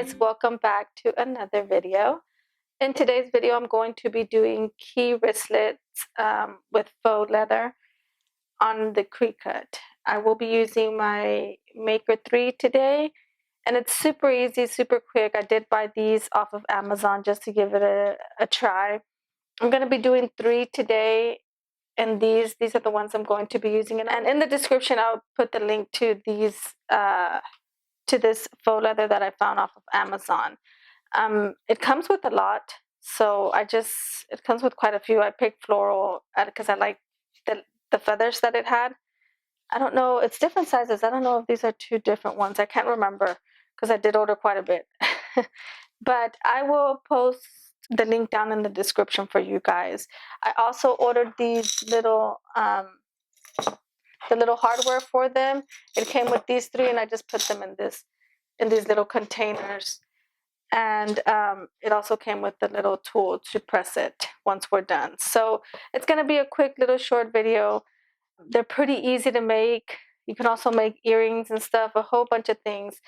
guys, welcome back to another video. In today's video, I'm going to be doing key wristlets with faux leather on the Cricut. I will be using my Maker 3 today, and it's super easy, super quick. I did buy these off of Amazon just to give it a try. I'm going to be doing 3 today, and these are the ones I'm going to be using. And in the description, I'll put the link to these to this faux leather that I found off of Amazon. It comes with a lot, so it comes with quite a few. I picked floral because I like the feathers that it had. I don't know, it's different sizes. I don't know if these are 2 different ones. I can't remember because I did order quite a bit. But I will post the link down in the description for you guys. I also ordered these little the little hardware for them. It came with these 3, and I just put them in these little containers. And it also came with the little tool to press it once we're done. So it's going to be a quick little short video. They're pretty easy to make. You can also make earrings and stuff, a whole bunch of things.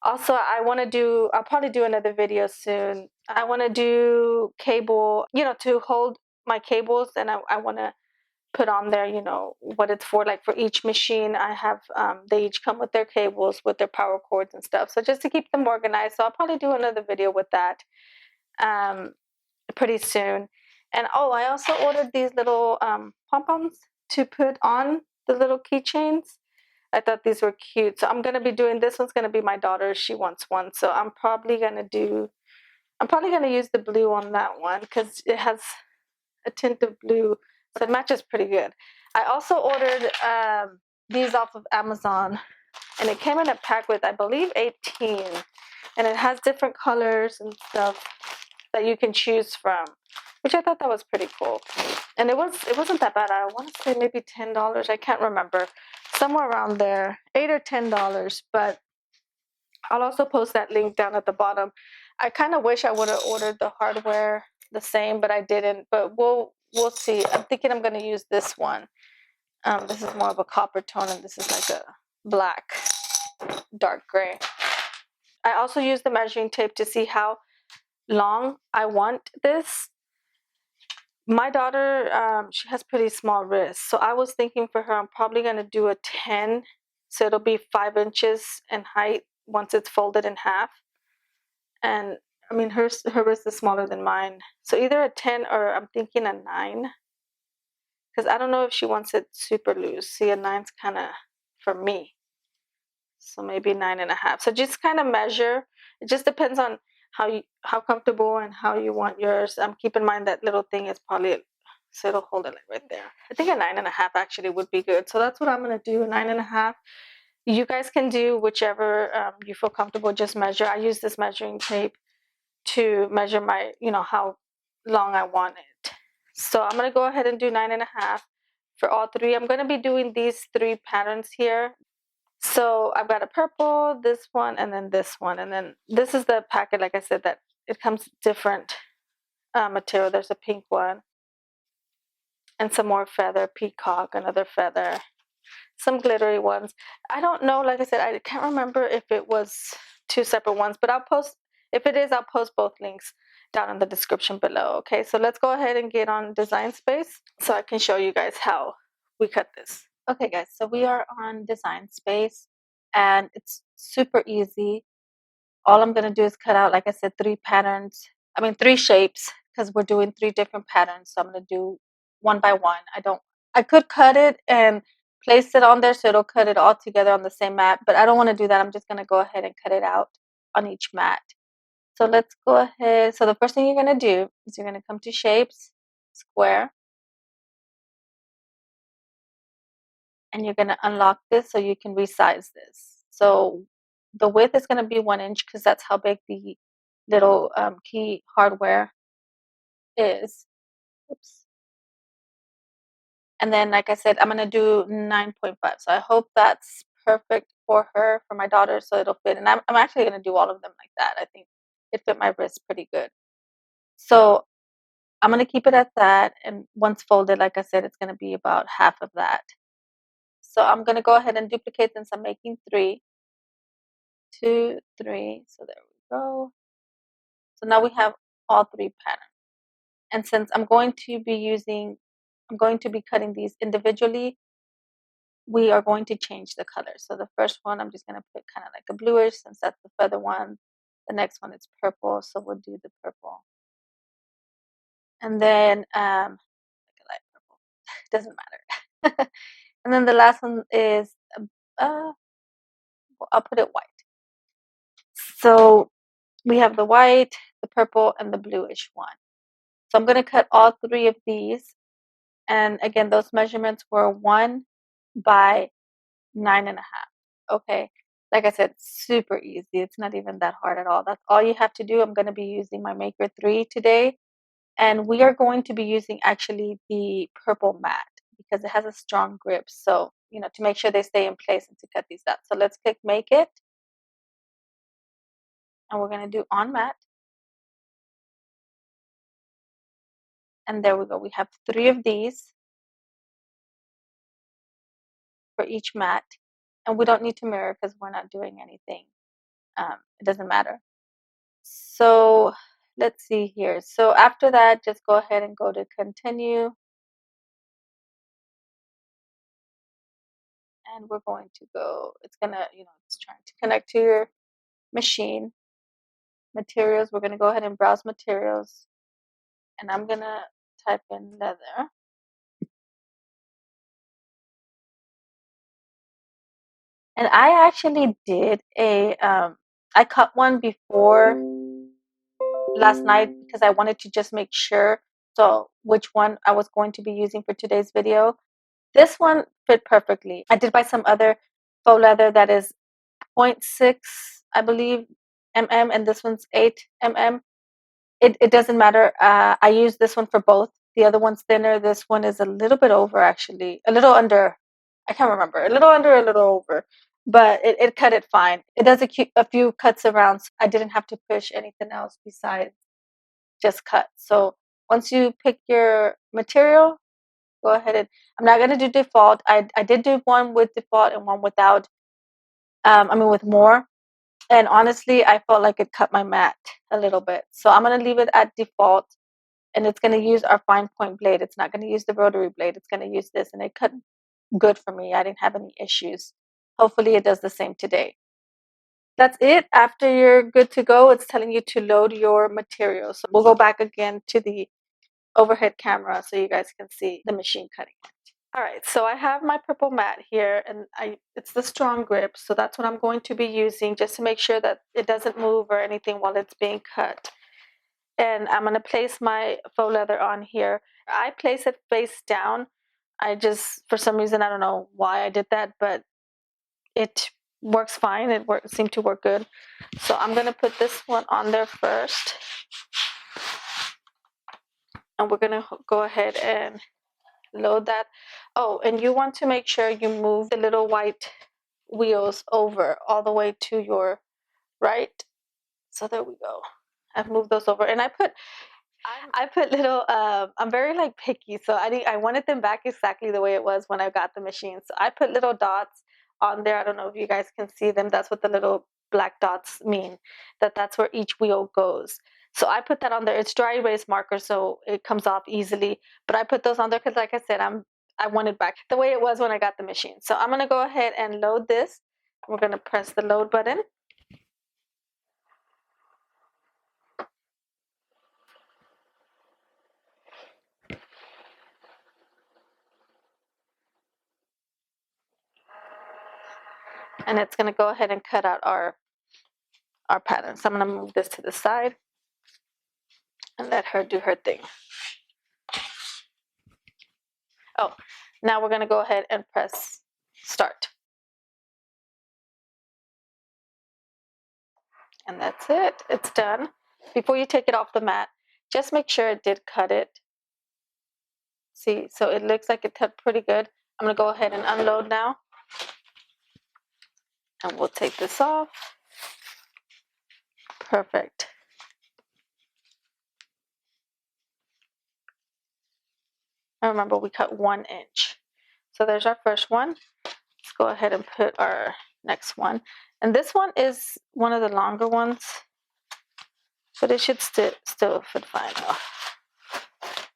Also, I'll probably do another video soon. I want to do cable, to hold my cables, and I want to put on there, what it's for. Like for each machine, I have they each come with their cables, with their power cords and stuff. So just to keep them organized. So I'll probably do another video with that pretty soon. And I also ordered these little pom-poms to put on the little keychains. I thought these were cute. So I'm gonna be doing this one's gonna be my daughter. She wants one. So I'm probably gonna use the blue on that one because it has a tint of blue. So it matches pretty good. I also ordered these off of Amazon, and it came in a pack with, I believe, 18. And it has different colors and stuff that you can choose from, which I thought that was pretty cool. And it wasn't that bad. I want to say maybe $10. I can't remember. Somewhere around there, $8 or $10. But I'll also post that link down at the bottom. I kind of wish I would have ordered the hardware the same, but I didn't. But we'll see. I'm thinking I'm going to use this one. This is more of a copper tone, and this is like a black, dark gray. I also use the measuring tape to see how long I want this. My daughter, she has pretty small wrists, so I was thinking for her, I'm probably going to do a 10, so it'll be 5 inches in height once it's folded in half. And I mean, her wrist is smaller than mine, so either a 10 or I'm thinking a 9, because I don't know if she wants it super loose. See, a 9's kind of for me, so maybe 9.5. So just kind of measure. It just depends on how comfortable and how you want yours. Keep in mind that little thing is probably, so it'll hold it like right there. I think a 9.5 actually would be good. So that's what I'm gonna do, a 9.5. You guys can do whichever you feel comfortable. Just measure. I use this measuring tape to measure my, how long I want it. So I'm gonna go ahead and do 9.5 for all 3. I'm gonna be doing these 3 patterns here. So I've got a purple, this one, and then this one. And then this is the packet, like I said, that it comes different material. There's a pink one and some more feather, peacock, another feather, some glittery ones. I don't know, like I said, I can't remember if it was 2 separate ones, but if it is, I'll post both links down in the description below. Okay, so let's go ahead and get on Design Space so I can show you guys how we cut this. Okay guys, so we are on Design Space, and it's super easy. All I'm going to do is cut out, like I said, 3 shapes, because we're doing 3 different patterns. So I'm going to do one by one. I could cut it and place it on there so it'll cut it all together on the same mat, but I don't want to do that. I'm just going to go ahead and cut it out on each mat. So let's go ahead. So the first thing you're going to do is you're going to come to Shapes, Square, and you're going to unlock this so you can resize this. So the width is going to be 1 inch because that's how big the little key hardware is. Oops. And then, like I said, I'm going to do 9.5. So I hope that's perfect for her, for my daughter, so it'll fit. And I'm actually going to do all of them like that. I think it fit my wrist pretty good. So I'm going to keep it at that. And once folded, like I said, it's going to be about half of that. So I'm going to go ahead and duplicate since I'm making 3. 2, 3. So there we go. So now we have all three patterns. And since I'm going to be cutting these individually, we are going to change the color. So the first one, I'm just going to put kind of like a bluish since that's the feather one. The next one is purple, so we'll do the purple. And then light purple. Doesn't matter. And then the last one is, I'll put it white. So we have the white, the purple, and the bluish one. So I'm going to cut all three of these. And again, those measurements were 1 by 9.5. Okay. Like I said, super easy. It's not even that hard at all. That's all you have to do. I'm going to be using my Maker 3 today. And we are going to be using actually the purple matte because it has a strong grip. So, to make sure they stay in place and to cut these up. So let's click Make It. And we're going to do On Matte. And there we go. We have 3 of these for each mat. And we don't need to mirror because we're not doing anything. It doesn't matter. So let's see here. So after that, just go ahead and go to Continue. And we're going to go, it's trying to connect to your machine. Materials, we're going to go ahead and browse materials. And I'm going to type in leather. And I actually did I cut one before last night because I wanted to just make sure which one I was going to be using for today's video. This one fit perfectly. I did buy some other faux leather that is 0.6, I believe, and this one's 8 mm. It doesn't matter. I use this one for both. The other one's thinner. This one is a little bit over, actually. A little under. I can't remember. A little under, a little over. But it cut it fine. It does a few cuts around. So I didn't have to push anything else besides just cut. So once you pick your material, go ahead and I'm not going to do default. I did do one with default and one without. With more. And honestly, I felt like it cut my mat a little bit. So I'm going to leave it at default. And it's going to use our fine point blade. It's not going to use the rotary blade. It's going to use this. And it cut good for me. I didn't have any issues. Hopefully it does the same today. That's it. After you're good to go, it's telling you to load your material. So we'll go back again to the overhead camera so you guys can see the machine cutting it. All right, so I have my purple mat here, and it's the strong grip, so that's what I'm going to be using just to make sure that it doesn't move or anything while it's being cut. And I'm going to place my faux leather on here. I place it face down. For some reason, I don't know why I did that, but it works fine. It seemed to work good. So I'm going to put this one on there first. And we're going to go ahead and load that. Oh, and you want to make sure you move the little white wheels over all the way to your right. So there we go. I've moved those over, and I put little. I'm very picky, so I wanted them back exactly the way it was when I got the machine. So I put little dots on there. I don't know if you guys can see them. That's what the little black dots mean. That's where each wheel goes. So I put that on there. It's dry erase marker, so it comes off easily. But I put those on there because, like I said, I wanted back the way it was when I got the machine. So I'm gonna go ahead and load this. We're gonna press the load button. And it's gonna go ahead and cut out our pattern. So I'm gonna move this to the side and let her do her thing. Oh, now we're gonna go ahead and press start. And that's it, it's done. Before you take it off the mat, just make sure it did cut it. See, so it looks like it cut pretty good. I'm gonna go ahead and unload now. And we'll take this off. Perfect. And remember, we cut 1 inch. So there's our first one. Let's go ahead and put our next one. And this one is one of the longer ones. but it should still fit fine.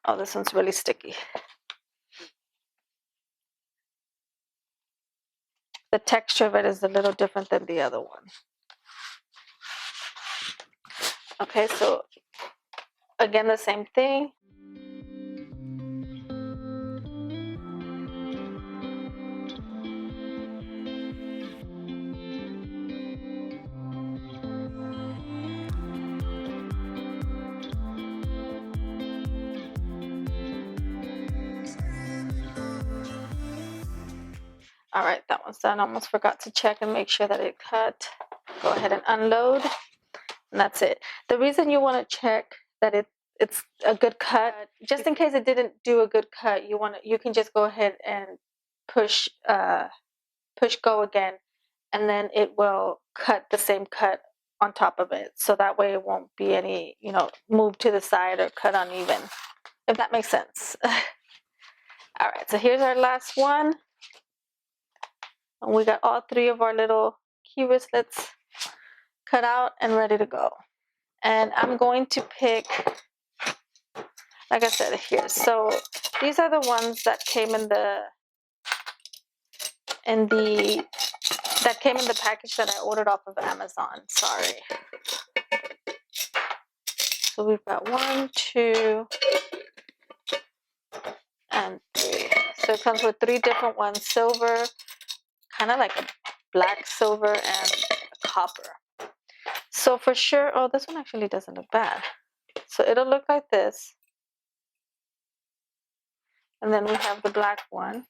Oh, this one's really sticky. The texture of it is a little different than the other one. Okay, so again, the same thing. All right, that one's done. I almost forgot to check and make sure that it cut. Go ahead and unload, and that's it. The reason you want to check that it's a good cut, just in case it didn't do a good cut, you can just go ahead and push go again, and then it will cut the same cut on top of it. So that way it won't be any, move to the side or cut uneven, if that makes sense. All right, so here's our last one. And we got all 3 of our little key wristlets cut out and ready to go. And I'm going to pick, like I said, here. So these are the ones that came in the package that I ordered off of Amazon. Sorry. So we've got 1, 2, and 3. So it comes with 3 different ones: silver, kind of like a black, silver, and a copper. So for sure, oh, this one actually doesn't look bad. So it'll look like this. And then we have the black one.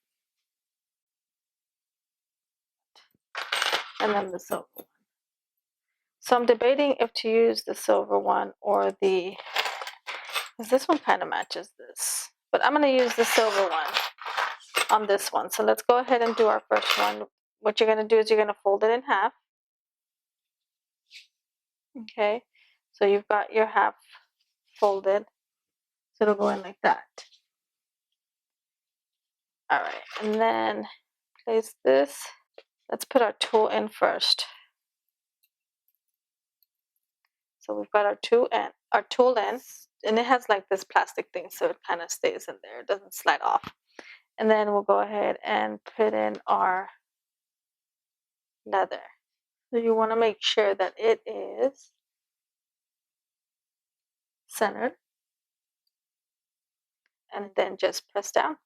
And then the silver one. So I'm debating if to use the silver one or because this one kind of matches this. But I'm going to use the silver one on this one. So let's go ahead and do our first one. What you're going to do is you're going to fold it in half. Okay. So you've got your half folded. So it'll go in like that. All right. And then place this. Let's put our tool in first. So we've got our tool in, and it has like this plastic thing, so it kind of stays in there. It doesn't slide off. And then we'll go ahead and put in our leather. So you want to make sure that it is centered. And then just press down.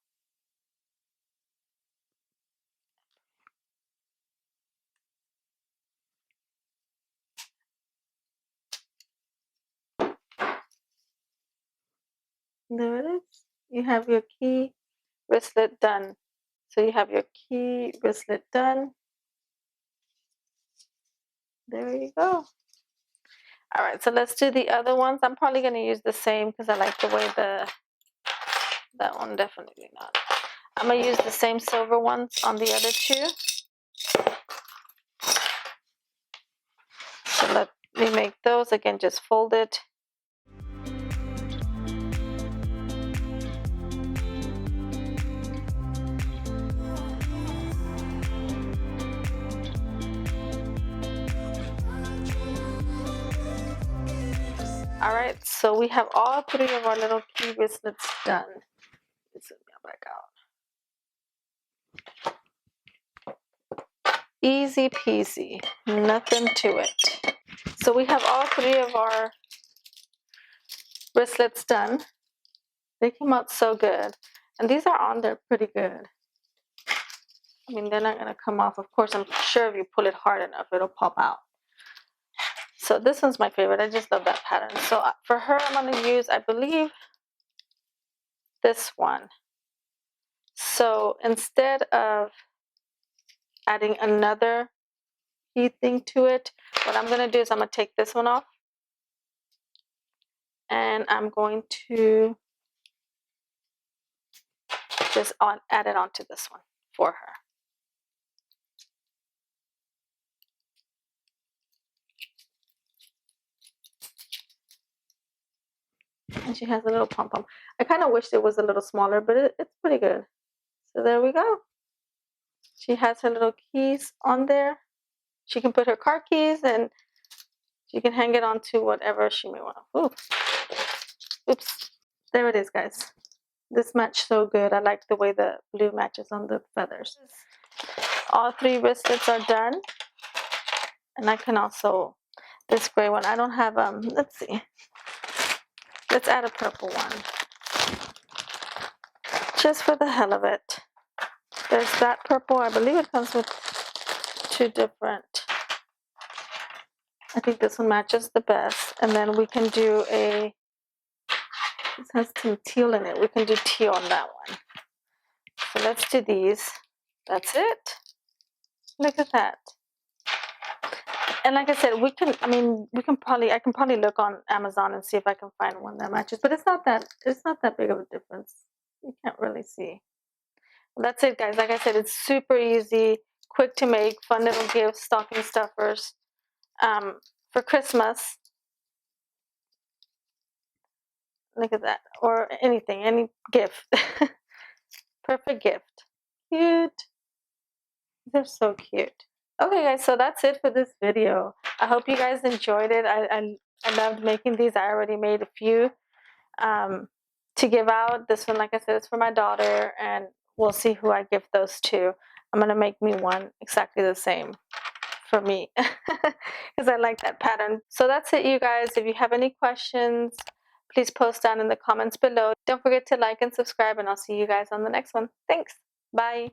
There it is. You have your key wristlet done. So you have your key wristlet done. There you go. All right, so let's do the other ones. I'm probably going to use the same because I like the way that one, definitely not. I'm going to use the same silver ones on the other 2. So let me make those. Again, just fold it. All right, so we have all 3 of our little key wristlets done. Let's zoom back out. Easy peasy, nothing to it. So we have all 3 of our wristlets done. They came out so good. And these are on there pretty good. I mean, they're not going to come off. Of course, I'm sure if you pull it hard enough, it'll pop out. So this one's my favorite. I just love that pattern. So for her, I'm going to use, I believe, this one. So instead of adding another key thing to it, what I'm going to do is I'm going to take this one off. And I'm going to just add it onto this one for her. And she has a little pom-pom. I kind of wish it was a little smaller, but it's pretty good. So there we go. She has her little keys on there. She can put her car keys, and She can hang it onto whatever she may want. Oops. There it is, guys. This matched so good. I like the way the blue matches on the feathers. All 3 wristlets are done. And I can also, this gray one, I don't have, let's see. Let's add a purple one. Just for the hell of it. There's that purple. I believe it comes with 2 different. I think this one matches the best. And then we can do a, this has some teal in it. We can do teal on that one. So let's do these. That's it. Look at that. And like I said, I can probably look on Amazon and see if I can find one that matches. But it's not that big of a difference. You can't really see. Well, that's it, guys. Like I said, it's super easy, quick to make, fun little gifts, stocking stuffers. For Christmas. Look at that. Or anything, any gift. Perfect gift. Cute. They're so cute. Okay, guys, so that's it for this video. I hope you guys enjoyed it. I loved making these. I already made a few to give out. This one, like I said, is for my daughter, and we'll see who I give those to. I'm going to make me one exactly the same for me because I like that pattern. So that's it, you guys. If you have any questions, please post down in the comments below. Don't forget to like and subscribe, and I'll see you guys on the next one. Thanks. Bye.